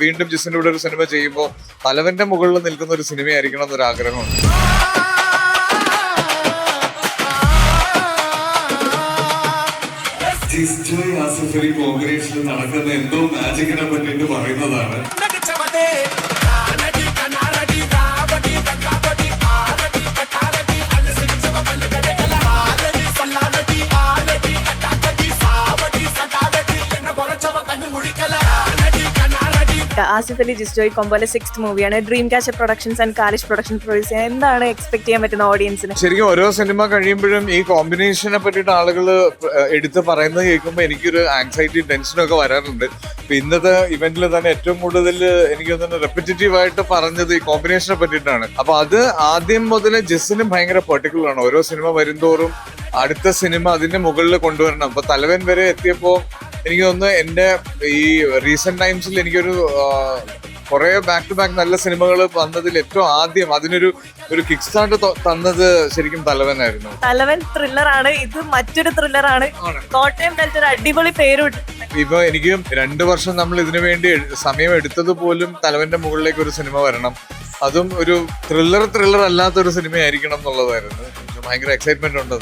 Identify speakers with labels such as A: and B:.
A: വീണ്ടും ജിസിന്റെ കൂടെ ഒരു സിനിമ ചെയ്യുമ്പോൾ തലവന്റെ മുകളിൽ നിൽക്കുന്ന ഒരു സിനിമയായിരിക്കണം എന്നൊരു ആഗ്രഹമുണ്ട്.
B: കോമ്പിനേഷനിൽ നടക്കുന്ന എന്തോ മാജിക്കിനെ പറ്റിയിട്ട് പറയുന്നതാണ്.
C: ആസിഫ് അലി ജിസ് ജോയ് കോംബോയിലെ 6th മൂവിയാണ്. ഡ്രീം ക്യാച്ചർ പ്രൊഡക്ഷൻസ് ആൻഡ് കാലിഷ് പ്രൊഡക്ഷൻ പ്രൊഡ്യൂസ് ചെയ്യുന്നത്. എന്താണ് എക്സ്പെക്ട് ചെയ്യാൻ പറ്റുന്ന ഓഡിയൻസിന്?
A: ശരിക്കും ഓരോ സിനിമ കഴിയുമ്പോഴും ഈ കോമ്പിനേഷനെ പറ്റിയിട്ട് ആളുകൾ എടുത്ത് പറയുന്നത് കേൾക്കുമ്പോൾ എനിക്കൊരു ആങ്സൈറ്റി ടെൻഷനും ഒക്കെ വരാറുണ്ട്. ഇപ്പൊ ഇന്നത്തെ ഇവന്റിൽ തന്നെ ഏറ്റവും കൂടുതൽ എനിക്ക് തോന്നുന്നു റെപ്പിറ്റേറ്റീവ് ആയിട്ട് പറഞ്ഞത് ഈ കോമ്പിനേഷനെ പറ്റിയിട്ടാണ്. അപ്പൊ അത് ആദ്യം മുതലേ ജിസിനും ഭയങ്കര പെർട്ടിക്കുലർ ആണ്. ഓരോ സിനിമ വരുംതോറും അടുത്ത സിനിമ അതിന്റെ മുകളിൽ കൊണ്ടുവരണം. അപ്പൊ തലവൻ വരെ എത്തിയപ്പോ എനിക്ക് തോന്നുന്നു എന്റെ ഈ റീസെന്റ് ടൈംസിൽ എനിക്കൊരു കുറെ ബാക്ക് ടു ബാക്ക് നല്ല സിനിമകൾ വന്നതിൽ ഏറ്റവും ആദ്യം അതിനൊരു കിക്ക് സ്റ്റാർട്ട് തന്നത് ശരിക്കും തലവനായിരുന്നു.
C: തലവൻ ത്രില്ലറാണ്, ഇത് മറ്റൊരു ത്രില്ലറാണ്. കോട്ടയം ഡെൽറ്റ ഒരു അടിപൊളി പേരും.
A: ഇപ്പൊ എനിക്ക് 2 വർഷം നമ്മൾ ഇതിനു വേണ്ടി സമയം എടുത്തത് പോലും തലവന്റെ മുകളിലേക്ക് ഒരു സിനിമ വരണം, അതും ഒരു ത്രില്ലർ അല്ലാത്തൊരു സിനിമയായിരിക്കണം എന്നുള്ളതായിരുന്നു. ഭയങ്കര എക്സൈറ്റ്മെന്റ് ഉണ്ട്.